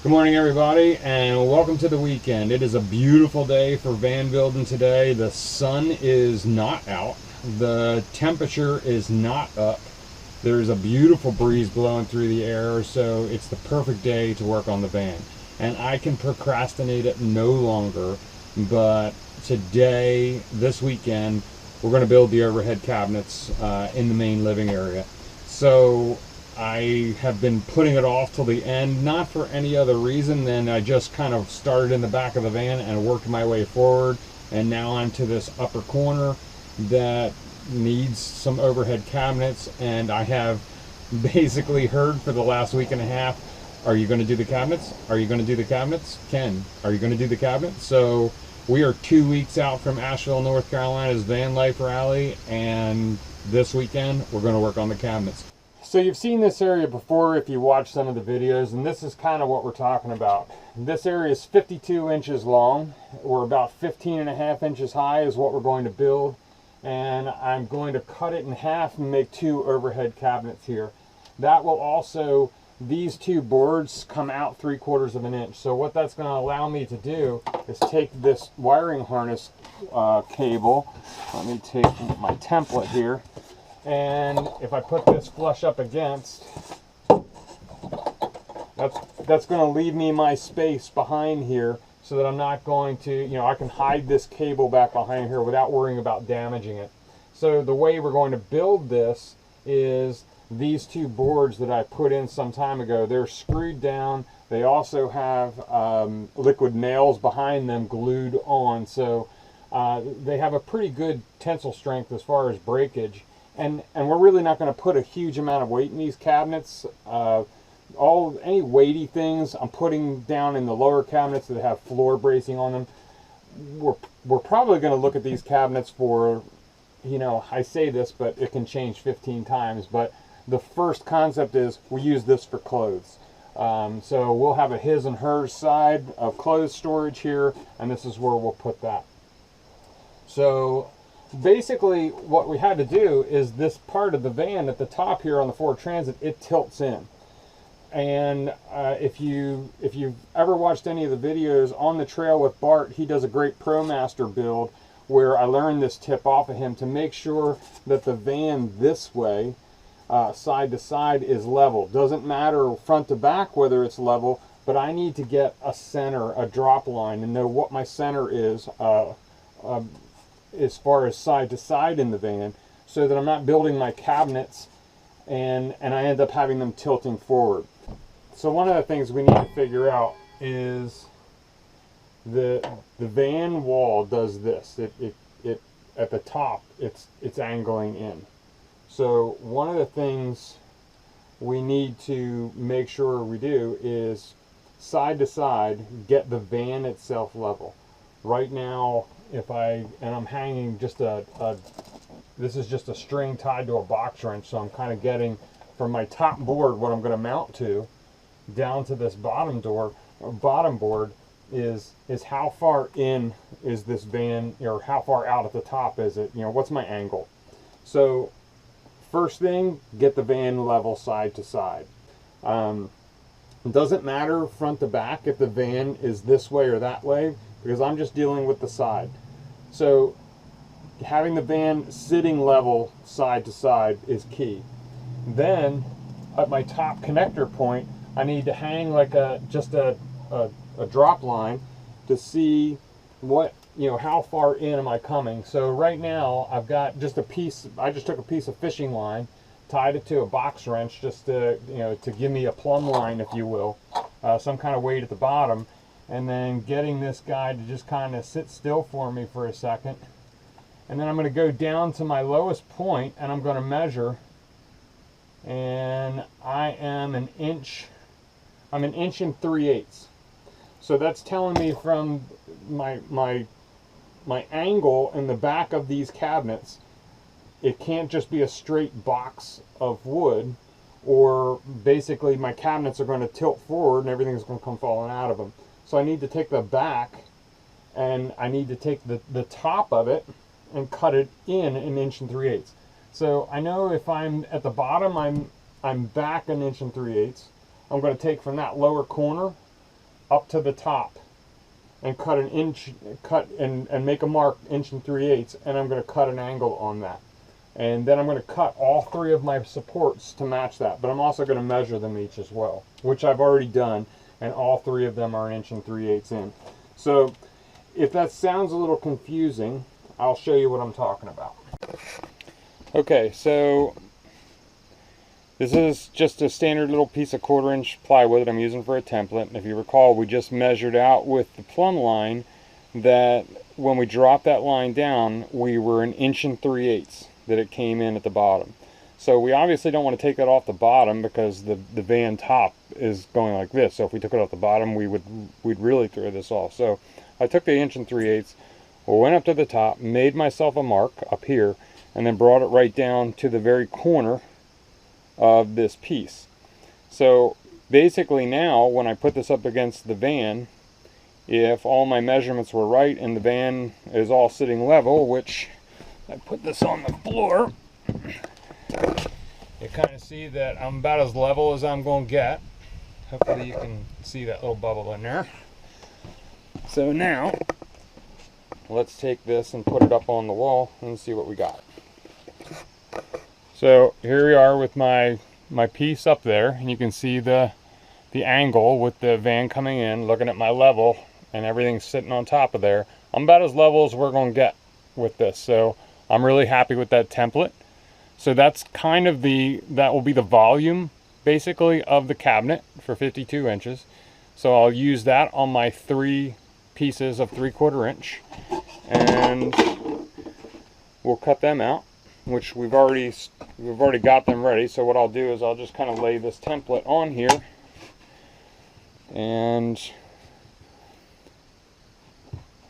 Good morning, everybody, and welcome to the weekend. It is a beautiful day for van building today. The sun is not out. The temperature is not up. There's a beautiful breeze blowing through the air, so it's the perfect day to work on the van. And I can procrastinate it no longer, but today, this weekend, we're going to build the overhead cabinets in the main living area. So I have been putting it off till the end, not for any other reason than I just kind of started in the back of the van and worked my way forward, and now I'm to this upper corner that needs some overhead cabinets, and I have basically heard for the last week and a half, are you going to do the cabinets? Are you going to do the cabinets? Ken, are you going to do the cabinets? So we are 2 weeks out from Asheville, North Carolina's Van Life Rally, and this weekend we're going to work on the cabinets. So you've seen this area before if you watch some of the videos, and this is kind of what we're talking about. This area is 52 inches long. We're about 15.5 inches high is what we're going to build. And I'm going to cut it in half and make 2 overhead cabinets here. That will also, these 2 boards come out 3/4 of an inch. So what that's going to allow me to do is take this wiring harness cable. Let me take my template here. And if I put this flush up against, that's going to leave me my space behind here so that I'm not going to, I can hide this cable back behind here without worrying about damaging it. So the way we're going to build this is these 2 boards that I put in some time ago, they're screwed down. They also have liquid nails behind them glued on. So they have a pretty good tensile strength as far as breakage. And we're really not going to put a huge amount of weight in these cabinets. Any weighty things I'm putting down in the lower cabinets that have floor bracing on them. We're probably going to look at these cabinets for, I say this, but it can change 15 times. But the first concept is we use this for clothes. So we'll have a his and hers side of clothes storage here, and this is where we'll put that. So basically what we had to do is this part of the van at the top here on the Ford Transit, it tilts in. And if you've ever watched any of the videos on the trail with Bart, he does a great ProMaster build where I learned this tip off of him to make sure that the van this way, side to side, is level. Doesn't matter front to back whether it's level, but I need to get a center, a drop line, and know what my center is as far as side to side in the van, so that I'm not building my cabinets and I end up having them tilting forward. So one of the things we need to figure out is the van wall does this. It at the top it's angling in. So one of the things we need to make sure we do is side to side get the van itself level. Right now, I'm hanging just this is just a string tied to a box wrench, so I'm kind of getting from my top board what I'm going to mount to down to this bottom board is how far in is this van, or how far out at the top is it, what's my angle. So first thing, get the van level side to side. It doesn't matter front to back if the van is this way or that way, because I'm just dealing with the side. So having the van sitting level side to side is key. Then at my top connector point, I need to hang like just a drop line to see what, how far in am I coming. So right now I've got just I just took a piece of fishing line, tied it to a box wrench just to, to give me a plumb line, if you will, some kind of weight at the bottom. And then getting this guy to just kind of sit still for me for a second. And then I'm going to go down to my lowest point and I'm going to measure. And I am an inch and 3/8. So that's telling me from my angle in the back of these cabinets, it can't just be a straight box of wood, or basically my cabinets are going to tilt forward and everything's going to come falling out of them. So I need to take the back and I need to take the top of it and cut it in an inch and 3/8. So I know if I'm at the bottom, I'm back an inch and 3/8. I'm going to take from that lower corner up to the top and cut an inch, and make a mark 1 3/8, and I'm going to cut an angle on that. And then I'm going to cut all 3 of my supports to match that, but I'm also going to measure them each as well, which I've already done, and all 3 of them are 1 3/8 in. So if that sounds a little confusing, I'll show you what I'm talking about. Okay, so this is just a standard little piece of 1/4 inch plywood that I'm using for a template. And if you recall, we just measured out with the plumb line that when we dropped that line down, we were 1 3/8 that it came in at the bottom. So we obviously don't want to take that off the bottom because the van top is going like this. So if we took it off the bottom, we'd really throw this off. So I took the 1 3/8, went up to the top, made myself a mark up here, and then brought it right down to the very corner of this piece. So basically now when I put this up against the van, if all my measurements were right and the van is all sitting level, which I put this on the floor, you kind of see that I'm about as level as I'm going to get. Hopefully you can see that little bubble in there. So now let's take this and put it up on the wall and see what we got. So here we are with my piece up there, and you can see the angle with the van coming in, looking at my level, and everything's sitting on top of there. I'm about as level as we're going to get with this, so I'm really happy with that template. So that's kind of that will be the volume basically of the cabinet for 52 inches. So I'll use that on my 3 pieces of 3/4 inch, and we'll cut them out, which we've already got them ready. So what I'll do is I'll just kind of lay this template on here, and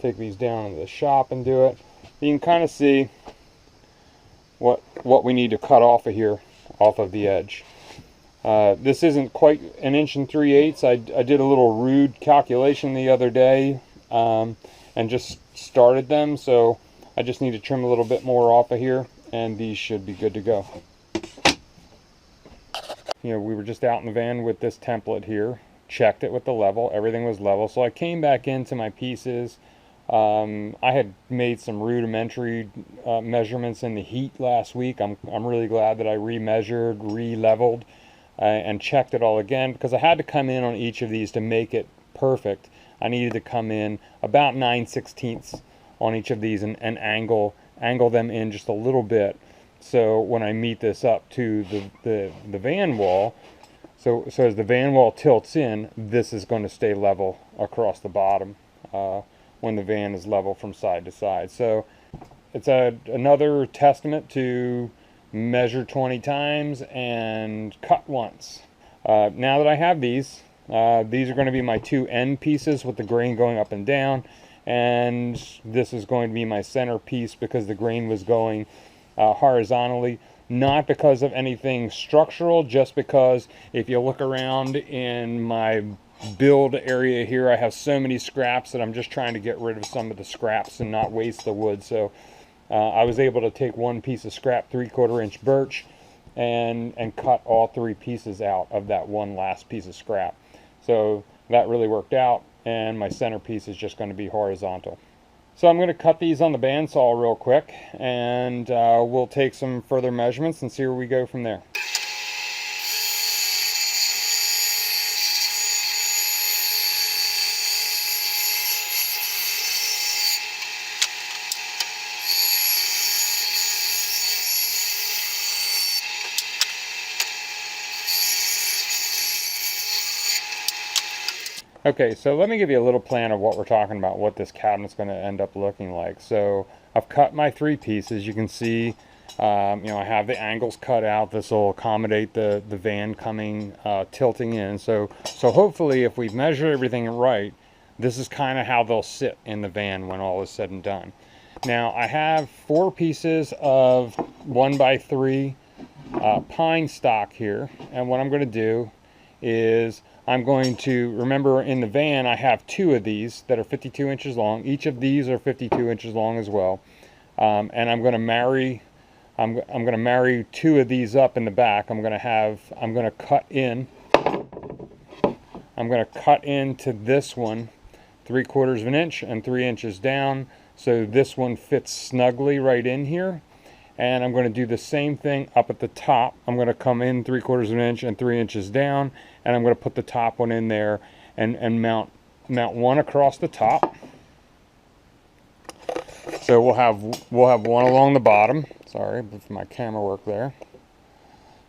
take these down to the shop and do it. You can kind of see what we need to cut off of here, off of the edge. This isn't quite 1 3/8. I did a little rude calculation the other day, and just started them, so I just need to trim a little bit more off of here, and these should be good to go. You know, we were just out in the van with this template here, checked it with the level, everything was level. So I came back into my pieces. I had made some rudimentary measurements in the heat last week. I'm really glad that I remeasured, re-leveled, and checked it all again, because I had to come in on each of these to make it perfect. I needed to come in about 9/16 on each of these and angle them in just a little bit. So when I meet this up to the van wall, so as the van wall tilts in, this is going to stay level across the bottom when the van is level from side to side. So it's another testament to measure 20 times and cut once. Now that I have these are going to be my 2 end pieces with the grain going up and down, and this is going to be my center piece because the grain was going horizontally, not because of anything structural, just because if you look around in my build area here, I have so many scraps that I'm just trying to get rid of some of the scraps and not waste the wood. So I was able to take one piece of scrap 3/4 inch birch and cut all 3 pieces out of that one last piece of scrap. So that really worked out, and my centerpiece is just going to be horizontal. So I'm going to cut these on the bandsaw real quick, and we'll take some further measurements and see where we go from there. Okay, so let me give you a little plan of what we're talking about, what this cabinet's going to end up looking like. So I've cut my 3 pieces. You can see, you know, I have the angles cut out. This will accommodate the van coming, tilting in. So hopefully if we've measured everything right, this is kind of how they'll sit in the van when all is said and done. Now I have 4 pieces of 1x3 pine stock here, and what I'm going to do is I'm going to, remember in the van I have 2 of these that are 52 inches long. Each of these are 52 inches long as well. And I'm going to marry 2 of these up in the back. I'm going to cut in I'm going to cut into this one 3/4 of an inch and 3 inches down, so this one fits snugly right in here. And I'm going to do the same thing up at the top. I'm going to come in 3/4 of an inch and 3 inches down, and I'm going to put the top one in there and mount one across the top. So we'll have one along the bottom. Sorry with my camera work there.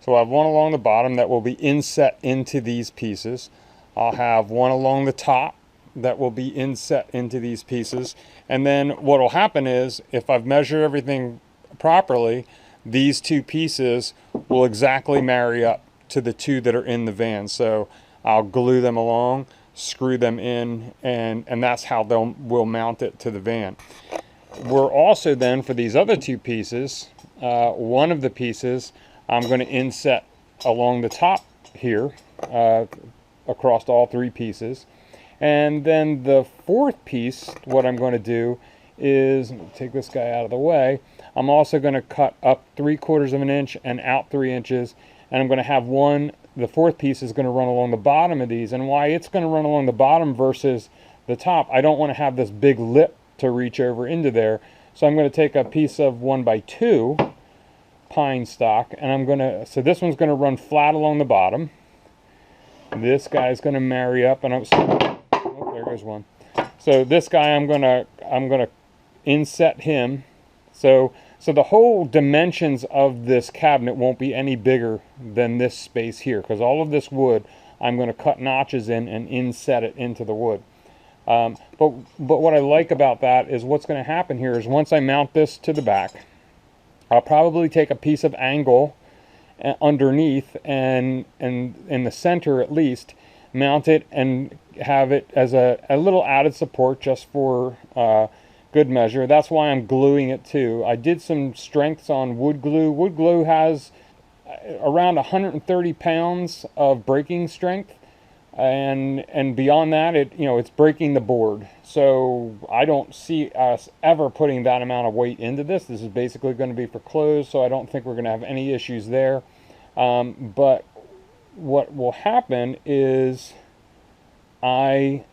So I'll have one along the bottom that will be inset into these pieces. I'll have one along the top that will be inset into these pieces. And then what will happen is, if I've measured everything properly, these two pieces will exactly marry up to the two that are in the van. So I'll glue them along, screw them in, and that's how we'll mount it to the van. We're also then, for these other two pieces, one of the pieces I'm going to inset along the top here, across all three pieces. And then the fourth piece, what I'm going to do is, take this guy out of the way, I'm also going to cut up 3/4 of an inch and out 3 inches, and I'm going to have the fourth piece is going to run along the bottom of these. And why it's going to run along the bottom versus the top, I don't want to have this big lip to reach over into there. So I'm going to take a piece of 1x2 pine stock, and so this one's going to run flat along the bottom. This guy's going to marry up, and oh, there goes one. So this guy, I'm going to inset him. So the whole dimensions of this cabinet won't be any bigger than this space here, because all of this wood I'm going to cut notches in and inset it into the wood. But what I like about that is what's going to happen here is, once I mount this to the back, I'll probably take a piece of angle underneath and in the center at least, mount it and have it as a little added support just for good measure. That's why I'm gluing it too. I did some strengths on wood glue. Wood glue has around 130 pounds of breaking strength, and beyond that, it's breaking the board. So I don't see us ever putting that amount of weight into this. This is basically going to be for clothes, so I don't think we're going to have any issues there. But what will happen is, I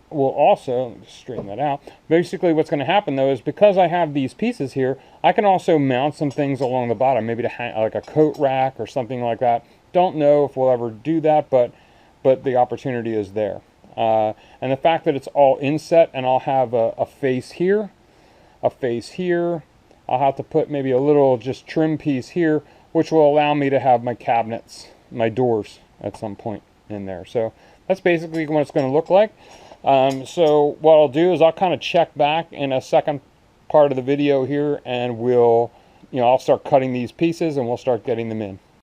will also straighten that out. Basically what's going to happen though is, because I have these pieces here, I can also mount some things along the bottom, maybe to hang like a coat rack or something like that. Don't know if we'll ever do that, but the opportunity is there. And the fact that it's all inset, and I'll have a face here, a face here, I'll have to put maybe a little just trim piece here, which will allow me to have my cabinets, my doors at some point in there. So that's basically what it's going to look like. So what I'll do is I'll kind of check back in a second part of the video here, and I'll start cutting these pieces and we'll start getting them in.